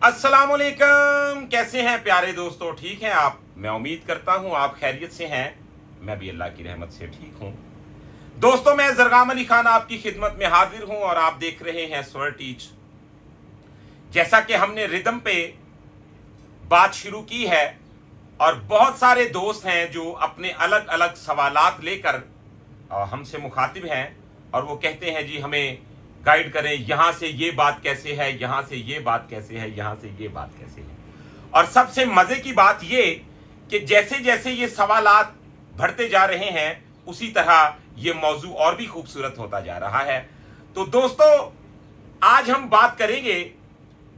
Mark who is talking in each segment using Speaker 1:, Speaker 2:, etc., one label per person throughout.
Speaker 1: अस्सलामुअलैकुम, कैसे हैं प्यारे दोस्तों? ठीक हैं आप? मैं उम्मीद करता हूं आप खैरियत से हैं। मैं भी अल्लाह की रहमत से ठीक हूं। दोस्तों, मैं ज़रगाम अली खान आपकी खिदमत में हाजिर हूं और आप देख रहे हैं स्वर टीच। जैसा कि हमने रिदम पे बात शुरू की है और बहुत सारे दोस्त हैं जो अपने अलग अलग सवालात लेकर हमसे मुखातिब हैं और वो कहते हैं जी हमें गाइड करें, यहाँ से ये बात कैसे है, यहाँ से ये बात कैसे है, यहाँ से ये बात कैसे है। और सबसे मज़े की बात ये कि जैसे जैसे ये सवालात बढ़ते जा रहे हैं उसी तरह ये मौजू और भी खूबसूरत होता जा रहा है। तो दोस्तों, आज हम बात करेंगे,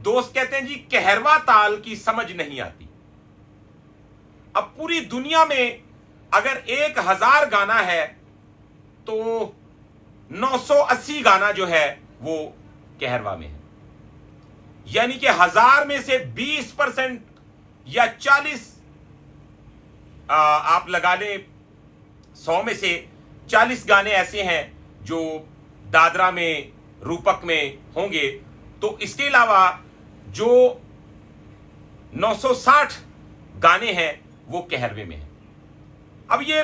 Speaker 1: दोस्त कहते हैं जी कहरवा ताल की समझ नहीं आती। अब पूरी दुनिया में अगर 1000 गाना है तो 980 गाना जो है वो कहरवा में है। यानी कि 1000 में से 20% या 40 आप लगा लें, 100 में से 40 गाने ऐसे हैं जो दादरा में, रूपक में होंगे। तो इसके अलावा जो 960 गाने हैं वो कहरवे में हैं। अब ये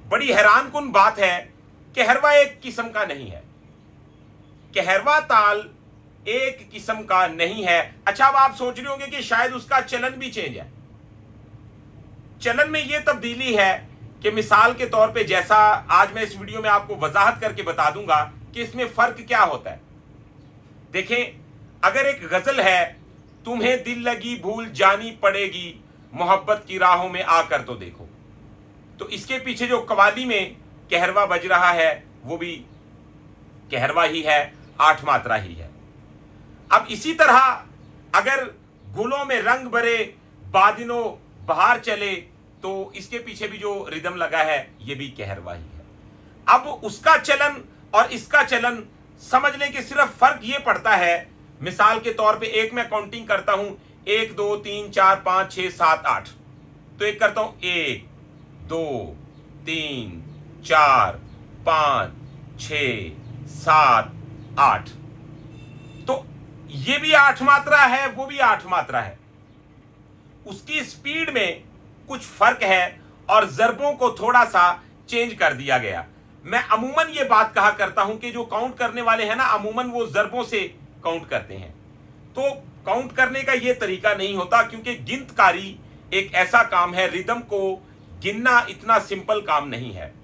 Speaker 1: बड़ी हैरानकुन बात है, कहरवा एक किस्म का नहीं है, कहरवा ताल एक किस्म का नहीं है। अच्छा, अब आप सोच रहे होंगे कि शायद उसका चलन भी चेंज है। चलन में यह तब्दीली है कि मिसाल के तौर पे, जैसा आज मैं इस वीडियो में आपको वजाहत करके बता दूंगा कि इसमें फर्क क्या होता है। देखें, अगर एक गजल है, तुम्हें दिल लगी भूल जानी पड़ेगी, मोहब्बत की राहों में आकर तो देखो, तो इसके पीछे जो कवाली में कहरवा बज रहा है वो भी कहरवा ही है, 8 मात्रा ही है। अब इसी तरह अगर गुलों में रंग भरे बादिनो बहार चले, तो इसके पीछे भी जो रिदम लगा है ये भी कहरवा ही है। अब उसका चलन और इसका चलन समझने के सिर्फ फर्क ये पड़ता है, मिसाल के तौर पे एक मैं काउंटिंग करता हूं, 1 2 3 4 5 6 7 8, तो एक करता हूं 1 2 3 4 5 6 7 8, तो ये भी 8 मात्रा है, वो भी 8 मात्रा है। उसकी स्पीड में कुछ फर्क है और ज़रबों को थोड़ा सा चेंज कर दिया गया। मैं अमूमन ये बात कहा करता हूं कि जो काउंट करने वाले हैं ना, अमूमन वो ज़रबों से काउंट करते हैं। तो काउंट करने का ये तरीका नहीं होता, क्योंकि गिनतकारी एक ऐसा काम है, रिदम को गिनना इतना सिंपल काम नहीं है।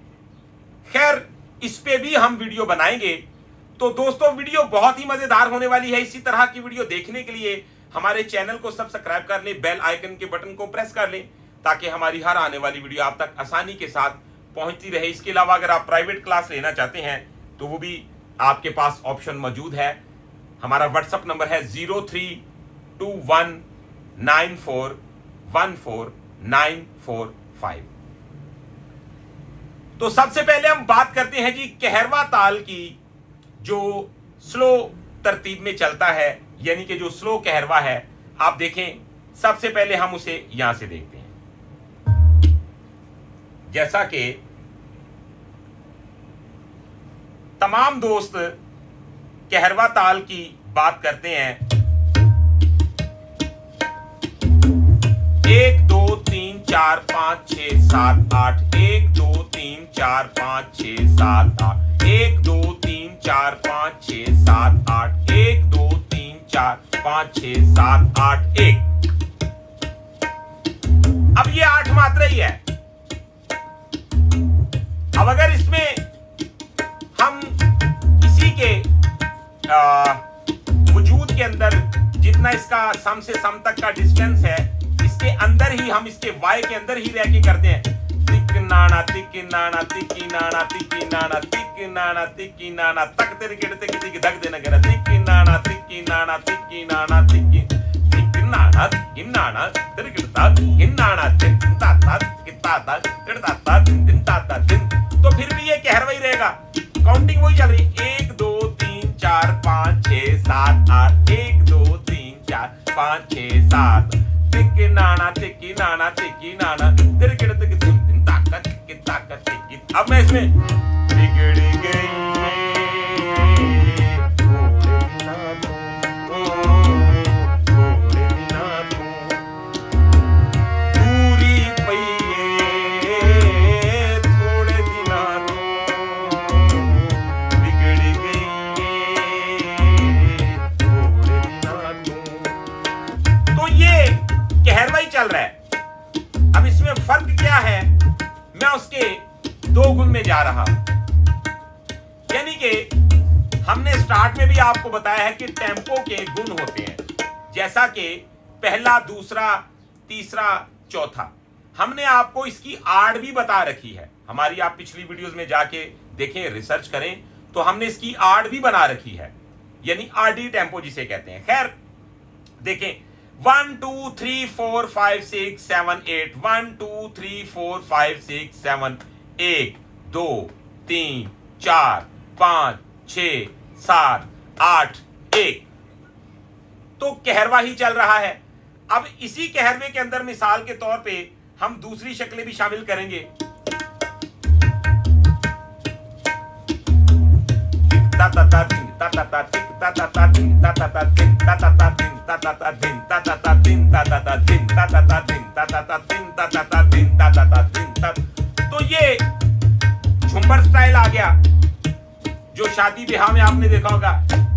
Speaker 1: खैर, इस पे भी हम वीडियो बनाएंगे। तो दोस्तों, वीडियो बहुत ही मजेदार होने वाली है। इसी तरह की वीडियो देखने के लिए हमारे चैनल को सब्सक्राइब कर लें, बेल आइकन के बटन को प्रेस कर लें, ताकि हमारी हर आने वाली वीडियो आप तक आसानी के साथ पहुंचती रहे। इसके अलावा अगर आप प्राइवेट क्लास लेना चाहते हैं तो वो भी आपके पास ऑप्शन मौजूद है। हमारा व्हाट्सएप नंबर है 0321941495। तो सबसे पहले हम बात करते हैं जी कहरवा ताल की, जो स्लो तरतीब में चलता है, यानी कि जो स्लो कहरवा है। आप देखें, सबसे पहले हम उसे यहां से देखते हैं। जैसा कि तमाम दोस्त कहरवा ताल की बात करते हैं, 1 2 3 4 5 6 7 8, 1 2 3 4 5 6 7 8, 1 2 3 4 5 6 7 8, 1 2 3 4 5 6 7 8 1। अब ये 8 मात्रा ही है। अब अगर इसमें हम इसी के वजूद के अंदर जितना इसका सम से सम तक का डिस्टेंस है, इसके अंदर ही हम इसके वाई के अंदर ही रह के करते हैं, तिक नाना तिकी नाना तिकी नाना तिकी नाना तिकी नाना तिकी नाना तक तेरे गिरते किसी की धक देना गिरा, तिकी नाना तिकी नाना तिकी नाना तिकी तिक ना नाना किन्नाना तिरकिड़ता किन्नाना तिन ताता किताता तिड़ताता दिन ताता दिन। तो फिर भी ये कहरवा ही रहेगा, काउंटिंग वही चल रही, 1 2 3 4 5 6 7 8, 1 2 3 4 5 6 7, तिक्की नाना तिरकिड़ तिक दिन ताका तिक्की। अब मैं इसमें बिगड़ गई चल रहा है। अब इसमें फर्क क्या है, मैं उसके 2 गुण में जा रहा हूं। यानी कि हमने स्टार्ट में भी आपको बताया है कि टेम्पो के गुण होते हैं, जैसा कि पहला, दूसरा, तीसरा, चौथा। हमने आपको इसकी आड़ भी बता रखी है, हमारी आप पिछली वीडियोस में जाके देखें, रिसर्च करें, तो हमने इसकी आड़ भी बना रखी है, यानी आरडी टेम्पो जिसे कहते हैं। खैर देखें, 1 2 3 4 5 6 7 8, 1 2 3 4 5 6 7, 1 2 3 4 5 6 7 8 1, तो कहरवा ही चल रहा है। अब इसी कहरवे के अंदर मिसाल के तौर पे हम दूसरी शक्लें भी शामिल करेंगे। तो ये झुम्बर स्टाइल आ गया, जो शादी ब्याह में आपने देखा होगा,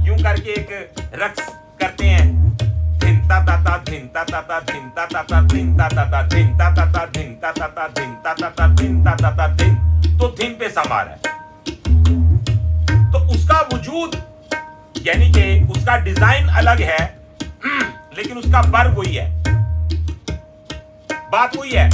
Speaker 1: यूं करके एक रक्स करते हैं, धिन ता ता ता धिन ता ता ता धिन ता ता ता धिन ता ता ता धिन ता ता ता धिन ता ता ता धिन ता ता ता धिन ता ता ता धिन। तो धिन पे समार है, तो उसका वजूद यानी कि उसका डिजाइन अलग है, लेकिन उसका वर्ग वही है, बात वही है।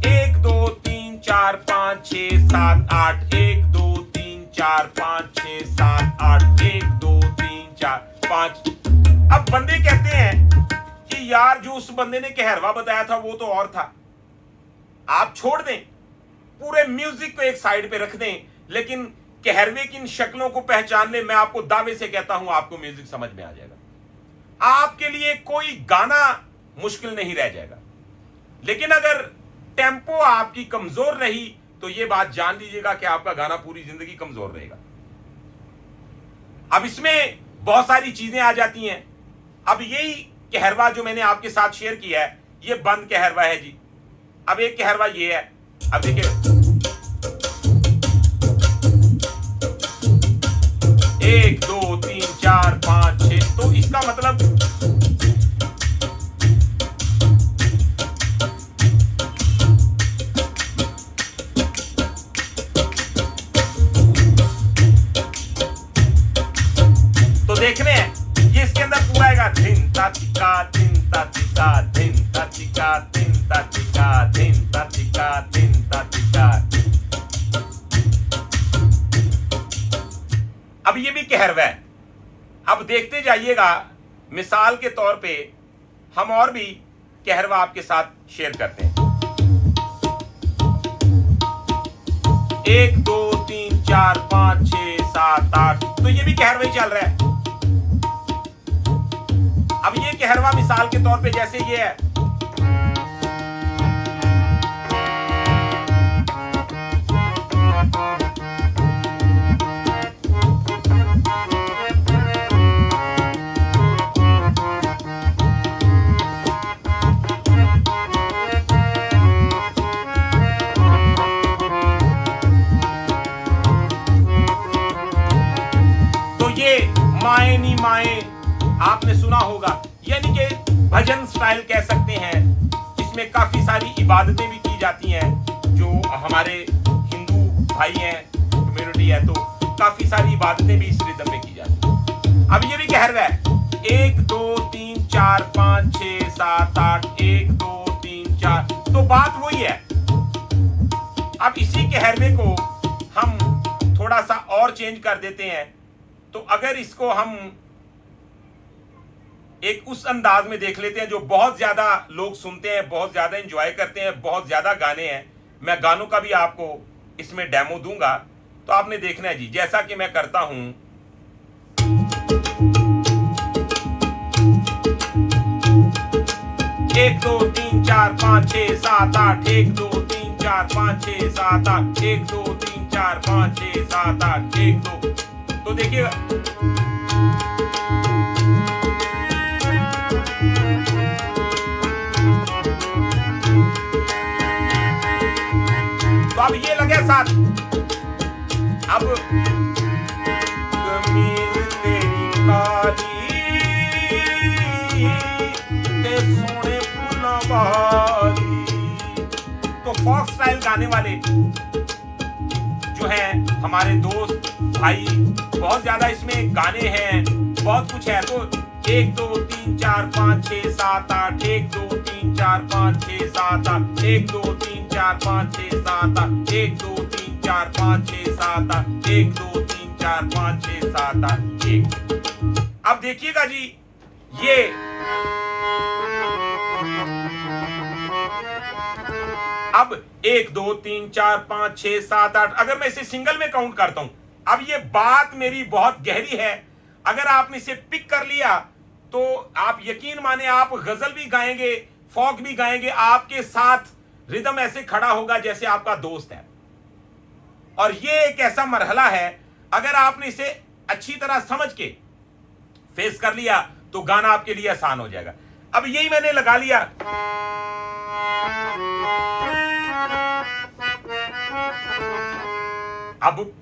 Speaker 1: 1 2 3 4 5 6 7 8, 1 2 3 4 5 6 7 8, 1 2 3 4 5। अब बंदे कहते हैं कि यार जो उस बंदे ने कहरवा बताया था वो तो और था। आप छोड़ दें, पूरे म्यूजिक को एक साइड पे रख दें, लेकिन कहरवे की इन शक्लों को पहचानने, मैं आपको दावे से कहता हूं आपको म्यूजिक समझ में आ जाएगा। आपके लिए कोई गाना मुश्किल नहीं रह जाएगा। लेकिन अगर टेम्पो आपकी कमजोर रही तो यह बात जान लीजिएगा कि आपका गाना पूरी जिंदगी कमजोर रहेगा। अब इसमें बहुत सारी चीजें आ जाती हैं। अब यही कहरवा जो मैंने आपके साथ शेयर किया है, यह बंद कहरवा है जी। अब एक कहरवा ये है, अब देखिए 1 2 3 4 5 6, तो इसका मतलब तो देखने हैं ये इसके अंदर पूरा आएगा, धिन तातिका धिन तातिका धिन तातिका धिन तातिका धिन तातिका धिन तातिका। अब ये भी कहरवा है। अब देखते जाइएगा, मिसाल के तौर पे हम और भी कहरवा आपके साथ शेयर करते हैं। 1 2 3 4 5 6 7 8, तो ये भी कहरवा ही चल रहा है। अब ये कहरवा मिसाल के तौर पे जैसे ये है, तो ये माए नी माए आपने सुना होगा, यानी कि भजन स्टाइल कह सकते हैं। इसमें काफी सारी इबादतें भी की जाती हैं, जो हमारे हिंदू भाई हैं, कम्युनिटी है, तो काफी सारी इबादतें भी इस रिदम में की जाती हैं। अब ये भी कहरवा है, 1 2 3 4 5 6 7 8, 1 2 3 4, तो बात वही है। अब इसी कहरवे को हम थोड़ा सा और चेंज कर देते हैं। तो अगर इसको हम एक उस अंदाज में देख लेते हैं जो बहुत ज्यादा लोग सुनते हैं, बहुत ज्यादा एंजॉय करते हैं, बहुत ज्यादा गाने हैं। मैं गानों का भी आपको इसमें डेमो दूंगा, तो आपने देखना है जी, जैसा कि मैं करता हूं। 1 2 3 4 5 6 7 8 1 2 3 4 5 6 7 8 1 2 3 4 5 6 7 8 1 2। तो देखिएगा, तो अब ये लगे साथ। अब कमीज तेरी काली ते सोने फूलों वाली। तो फॉक स्टाइल गाने वाले जो हैं हमारे दोस्त भाई, बहुत ज्यादा इसमें गाने हैं, बहुत कुछ है। तो 1 2 3 4 5 6 7 8 1 2 3 4 5 6 7 8 1 2 3 4 5 6 7 8 1 2 3 4 5 6 7 8 1 2 3 4 5 6 7 8 1। अब देखिएगा जी, ये अब 1 2 3 4 5 6 7 8, अगर मैं इसे सिंगल में काउंट करता हूं, अब ये बात मेरी बहुत गहरी है। अगर आपने इसे पिक कर लिया तो आप यकीन माने, आप गजल भी गाएंगे, फॉक भी गाएंगे, आपके साथ रिदम ऐसे खड़ा होगा जैसे आपका दोस्त है। और ये एक ऐसा मरहला है, अगर आपने इसे अच्छी तरह समझ के फेस कर लिया तो गाना आपके लिए आसान हो जाएगा। अब यही मैंने लगा लिया, अब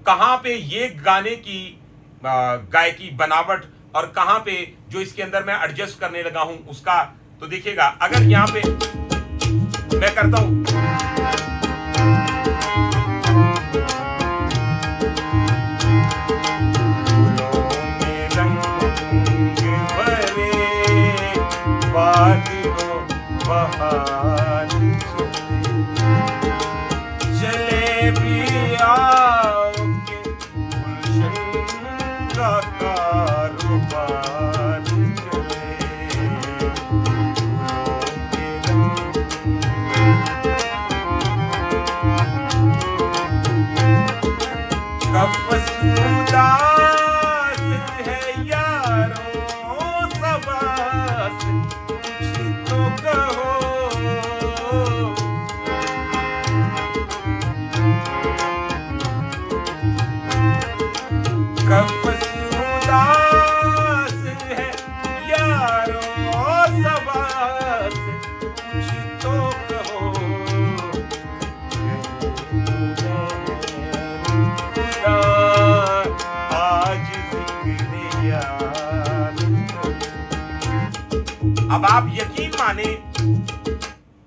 Speaker 1: कहां पे ये गाने की गायकी बनावट और कहां पे जो इसके अंदर मैं एडजस्ट करने लगा हूं उसका, तो देखिएगा। अगर यहां पे मैं करता हूं, चले भी आओ के गुलशन का कारोबार उदास है यारों सबस, कुछ तो कहो। कफस उदास है यारों सबस, कुछ तो कहो। अब आप यकीन माने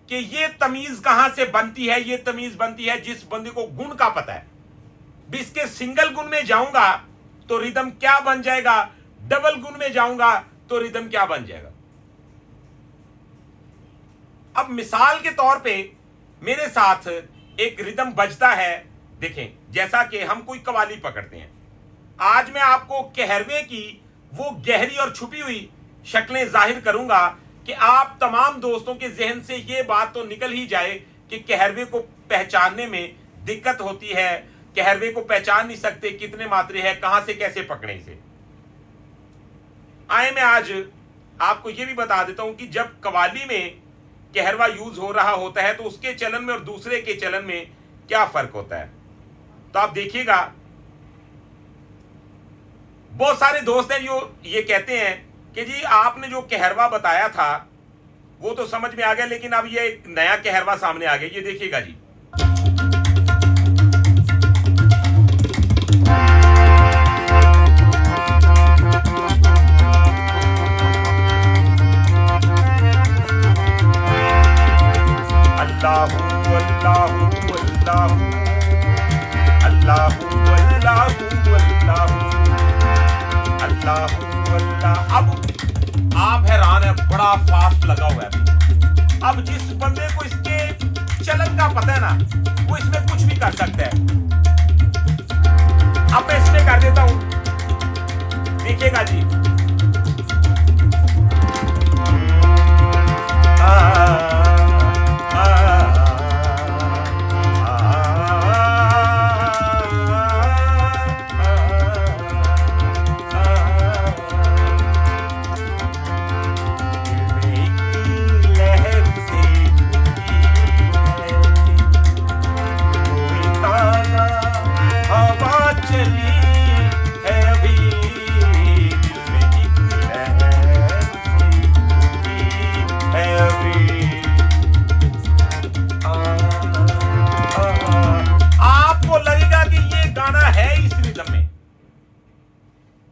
Speaker 1: कि ये तमीज कहां से बनती है। ये तमीज बनती है जिस बंदे को गुण का पता है। भी इसके सिंगल गुण में जाऊंगा तो रिदम क्या बन जाएगा, डबल गुण में जाऊंगा तो रिदम क्या बन जाएगा। अब मिसाल के तौर पे मेरे साथ एक रिदम बजता है, देखें, जैसा कि हम कोई कवाली पकड़ते हैं। आज मैं आपको कहरवे की वो गहरी और छुपी हुई शक्लें जाहिर करूंगा कि आप तमाम दोस्तों के जहन से ये बात तो निकल ही जाए कि कहरवे को पहचानने में दिक्कत होती है, कहरवे को पहचान नहीं सकते, कितने मात्रे है, कहां से कैसे पकड़े इसे। आए मैं आज आपको ये भी बता देता हूं कि जब कवाली में कहरवा यूज हो रहा होता है तो उसके चलन में और दूसरे के चलन में क्या फर्क होता है। तो आप देखिएगा, बहुत सारे दोस्त हैं जो ये कहते हैं कि जी आपने जो कहरवा बताया था वो तो समझ में आ गया, लेकिन अब ये एक नया कहरवा सामने आ गया। ये देखिएगा जी, अल्लाहू अल्लाहू अल्लाहू अल्लाहू अल्लाहू अल्लाहू अल्लाह। अब आप हैरान है, बड़ा फास्ट लगा हुआ है। अब जिस बंदे को इसके चलन का पता है ना, वो इसमें कुछ भी कर सकता है। अब मैं इसमें कर देता हूं, देखिएगा जी,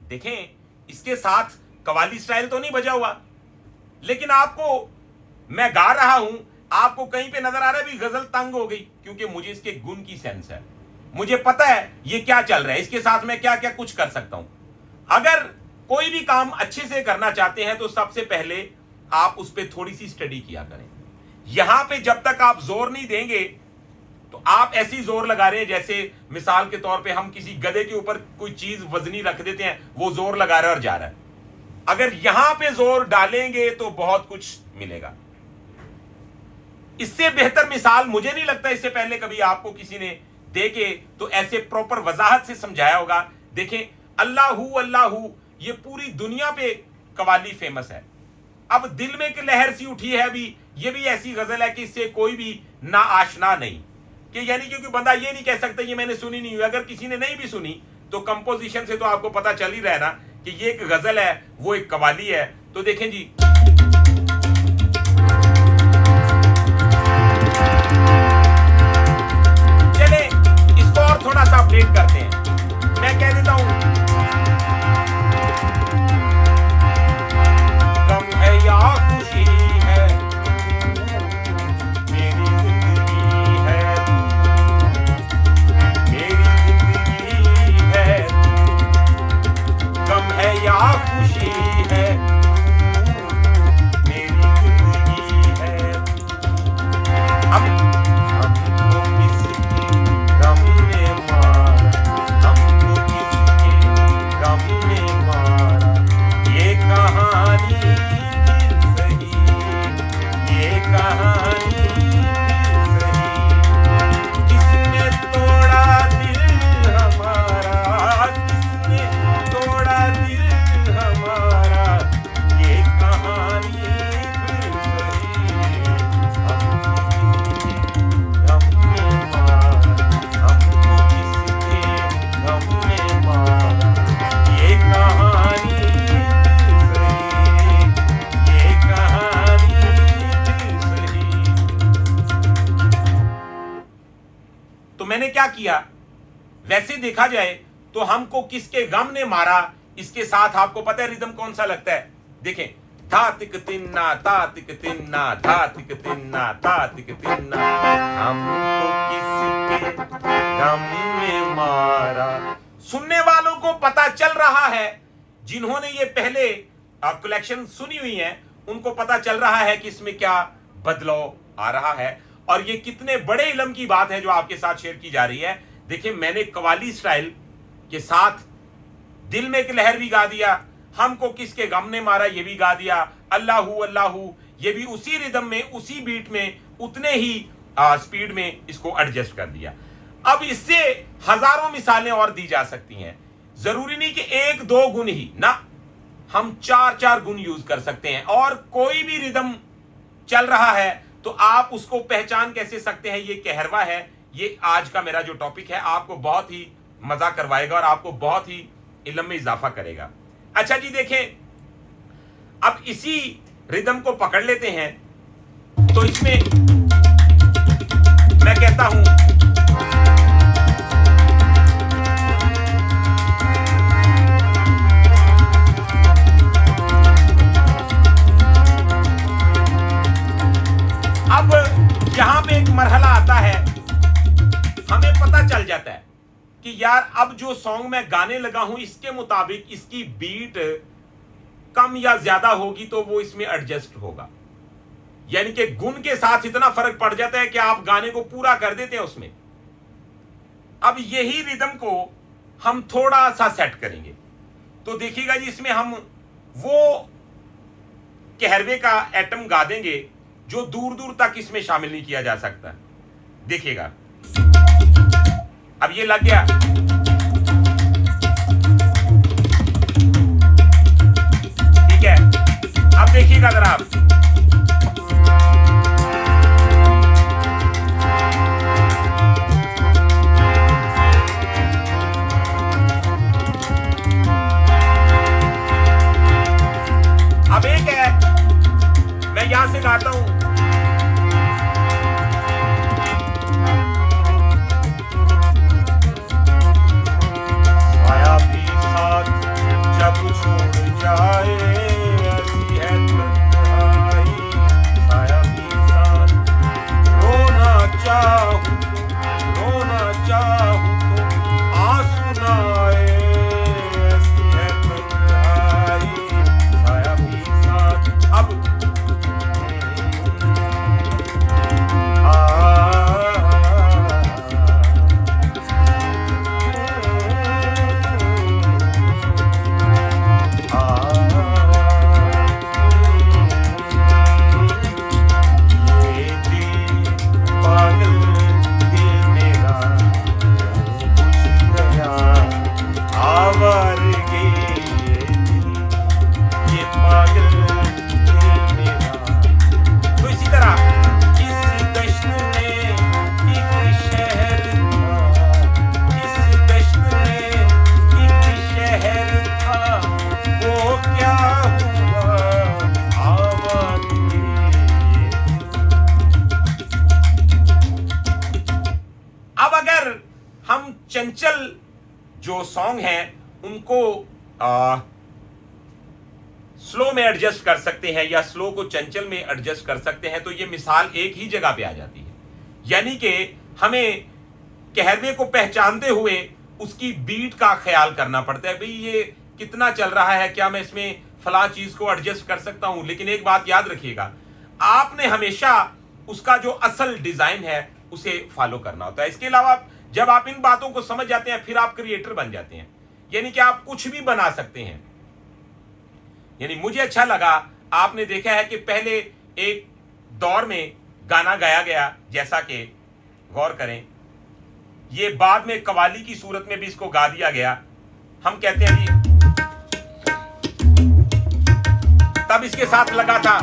Speaker 1: देखें, इसके साथ कवाली स्टाइल तो नहीं बजा हुआ, लेकिन आपको मैं गा रहा हूं, आपको कहीं पे नजर आ रहा है भी गजल तंग हो गई, क्योंकि मुझे इसके गुण की सेंस है, मुझे पता है ये क्या चल रहा है, इसके साथ मैं क्या क्या कुछ कर सकता हूं। अगर कोई भी काम अच्छे से करना चाहते हैं तो सबसे पहले आप उस पर थोड़ी सी स्टडी किया करें। यहां पे जब तक आप जोर नहीं देंगे तो आप ऐसी जोर लगा रहे हैं जैसे मिसाल के तौर पे हम किसी गधे के ऊपर कोई चीज वजनी रख देते हैं, वो जोर लगा रहा है और जा रहा है। अगर यहां पे जोर डालेंगे तो बहुत कुछ मिलेगा। इससे बेहतर मिसाल मुझे नहीं लगता इससे पहले कभी आपको किसी ने देके तो ऐसे प्रॉपर वजाहत से समझाया होगा। देखें, अल्लाहू अल्लाहू ये पूरी दुनिया पे कवाली फेमस है। अब दिल में एक लहर सी उठी है अभी, ये भी ऐसी गजल है कि इससे कोई भी ना आशना नहीं, कि यानी क्योंकि बंदा ये नहीं कह सकता ये मैंने सुनी नहीं हुई। अगर किसी ने नहीं भी सुनी तो कंपोजिशन से तो आपको पता चल ही रहा है ना कि ये एक गजल है, वो एक कवाली है। तो देखें जी, चले इसको और थोड़ा सा अपडेट करते हैं। मैं कह देता हूं, गम है या खुशी है मेरी जिंदगी है, मेरी जिंदगी है, गम है या खुशी है मेरी जिंदगी है। अब हमको किसके गम ने मारा, हमको किसके गम ने मारा, ये कहानी फिर सही, ये कहानी फिर सही। किसने तोड़ा दिल हमारा, किसने तोड़ा दिल हमारा, ये कहानी फिर सही। हमको किसके गम ने मारा, हमको किसके गम ने मारा, ये कहानी फिर सही, ये कहानी फिर सही। तो मैंने क्या किया, वैसे देखा जाए तो हमको किसके गम ने मारा, इसके साथ आपको पता है रिदम कौन सा लगता है। देखें, था तिक तिन्ना ता तिक तिन्ना था तिक तिन्ना ता तिक तिन्ना, हमको किसके गम ने मारा। सुनने वालों को पता चल रहा है, जिन्होंने ये पहले कलेक्शन सुनी हुई है उनको पता चल रहा है कि इसमें क्या बदलाव आ रहा है, और ये कितने बड़े इल्म की बात है जो आपके साथ शेयर की जा रही है। देखिए, मैंने कवाली स्टाइल के साथ दिल में एक लहर भी गा दिया, हमको किसके गम ने मारा ये भी गा दिया, अल्लाहू अल्लाहू ये भी उसी रिदम में, उसी बीट में, उतने ही स्पीड में इसको एडजस्ट कर दिया। अब इससे हजारों मिसालें और दी जा सकती हैं। जरूरी नहीं कि एक दो गुण ही ना, हम चार चार गुण यूज कर सकते हैं। और कोई भी रिदम चल रहा है तो आप उसको पहचान कैसे सकते हैं, ये कहरवा है। ये आज का मेरा जो टॉपिक है आपको बहुत ही मजा करवाएगा और आपको बहुत ही इल्म में इजाफा करेगा। अच्छा जी, देखें, अब इसी रिदम को पकड़ लेते हैं। तो इसमें मैं कहता हूं, अब यहां पे एक मरहला आता है, हमें पता चल जाता है कि यार अब जो सॉन्ग मैं गाने लगा हूं इसके मुताबिक इसकी बीट कम या ज्यादा होगी तो वो इसमें एडजस्ट होगा। यानी कि गुण के साथ इतना फर्क पड़ जाता है कि आप गाने को पूरा कर देते हैं उसमें। अब यही रिदम को हम थोड़ा सा सेट करेंगे तो देखिएगा जी, इसमें हम वो कहरवे का एटम गा देंगे जो दूर दूर तक इसमें शामिल नहीं किया जा सकता। देखिएगा, अब ये लग गया। ठीक है, अब देखिएगा जरा आप, अब एक है, मैं यहां से गाता हूं, साया भी साथ जब छोड़ जाए, ऐसी है तन्हाई, साया भी साथ, रोना चाहूं तो आंसू ना आए, ऐसी है तन्हाई, साया भी साथ। अब चंचल जो सॉन्ग हैं उनको स्लो में एडजस्ट कर सकते हैं या स्लो को चंचल में एडजस्ट कर सकते हैं, तो ये मिसाल एक ही जगह पे आ जाती है। यानी कि हमें कहरवे को पहचानते हुए उसकी बीट का ख्याल करना पड़ता है, भाई ये कितना चल रहा है, क्या मैं इसमें फला चीज को एडजस्ट कर सकता हूं। लेकिन एक बात याद रखिएगा, आपने हमेशा उसका जो असल डिजाइन है उसे फॉलो करना होता है। इसके अलावा जब आप इन बातों को समझ जाते हैं फिर आप क्रिएटर बन जाते हैं, यानी कि आप कुछ भी बना सकते हैं। यानी मुझे अच्छा लगा, आपने देखा है कि पहले एक दौर में गाना गाया गया, जैसा कि गौर करें, ये बाद में कवाली की सूरत में भी इसको गा दिया गया। हम कहते हैं जी, तब इसके साथ लगा था,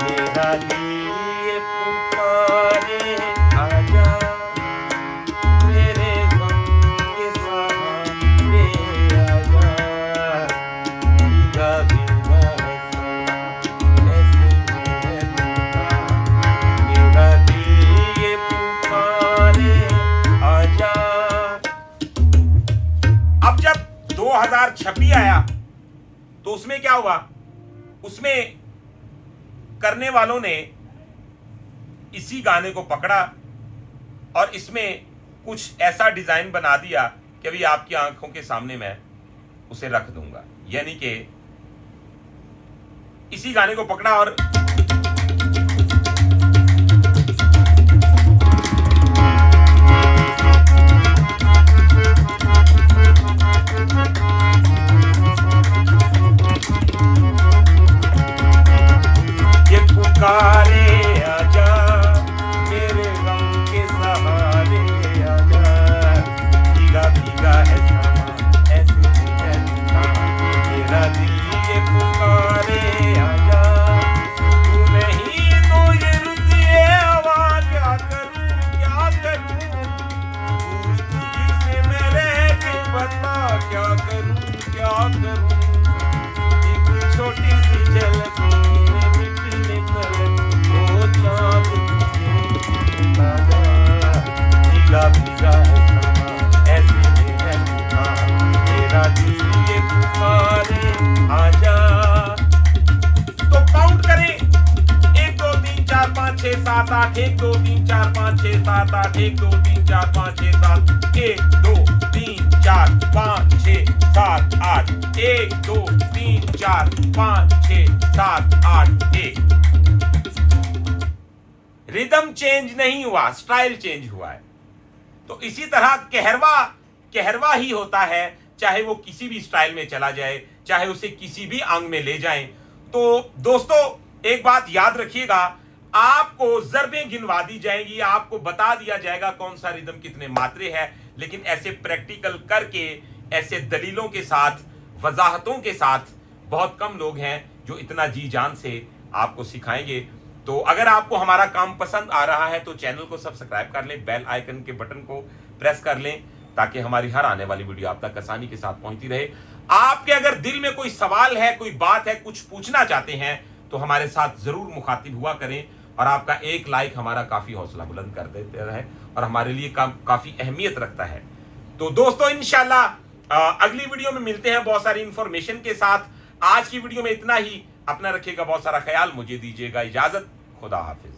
Speaker 1: मेरा दिल ये पुकारे आजा, मेरे गम के सहारे आजा, भीगा भीगा ऐसे है मेरा दिल ये पुकारे आजा। अब जब 2026 आया तो उसमें क्या हुआ, उसमें करने वालों ने इसी गाने को पकड़ा और इसमें कुछ ऐसा डिजाइन बना दिया कि अभी आपकी आंखों के सामने मैं उसे रख दूंगा। यानी कि इसी गाने को पकड़ा और पुकारे आजा, मेरे गम के सहारे आजा, भीगा भीगा है समा ऐसे है मेरा दिल ये पुकारे आजा, तू नहीं तो ये रुतिए हवा, क्या करूं तुझसे मैं रह के बता, क्या करूं एक छोटी सी झलक भीगा भीगा ऐसे है मेरा दिल ये पुकारे आजा। तो काउंट करें, 1 2 3 4 5 6 7 8, 1 2 3 4 5 6 7 8, 1 2 3 4 5 6 7, 1 2 3 4 5 6 7 8, 1 2 3 4 5 6 7 8 1। रिदम चेंज नहीं हुआ, स्टाइल चेंज हुआ है। तो इसी तरह कहरवा ही होता है, चाहे वो किसी भी स्टाइल में चला जाए, चाहे उसे किसी भी अंग में ले जाएं, तो दोस्तों एक बात याद रखिएगा, आपको ज़रबें गिनवा दी जाएंगी, आपको बता दिया जाएगा कौन सा रिदम कितने मात्रे है, लेकिन ऐसे प्रैक्टिकल करके, ऐसे दलीलों के साथ, वजाहतों के साथ बहुत कम लोग हैं जो इतना जी जान से आपको सिखाएंगे। तो अगर आपको हमारा काम पसंद आ रहा है तो चैनल को सब्सक्राइब कर लें, बेल आइकन के बटन को प्रेस कर लें, ताकि हमारी हर आने वाली वीडियो आप तक आसानी के साथ पहुंचती रहे। आपके अगर दिल में कोई सवाल है, कोई बात है, कुछ पूछना चाहते हैं तो हमारे साथ जरूर मुखातिब हुआ करें, और आपका एक लाइक हमारा काफी हौसला बुलंद कर देता है और हमारे लिए काफी अहमियत रखता है। तो दोस्तों इंशाल्लाह अगली वीडियो में मिलते हैं बहुत सारी इंफॉर्मेशन के साथ। आज की वीडियो में इतना ही। अपना रखिएगा बहुत सारा ख्याल, मुझे दीजिएगा इजाजत। खुदा हाफिज।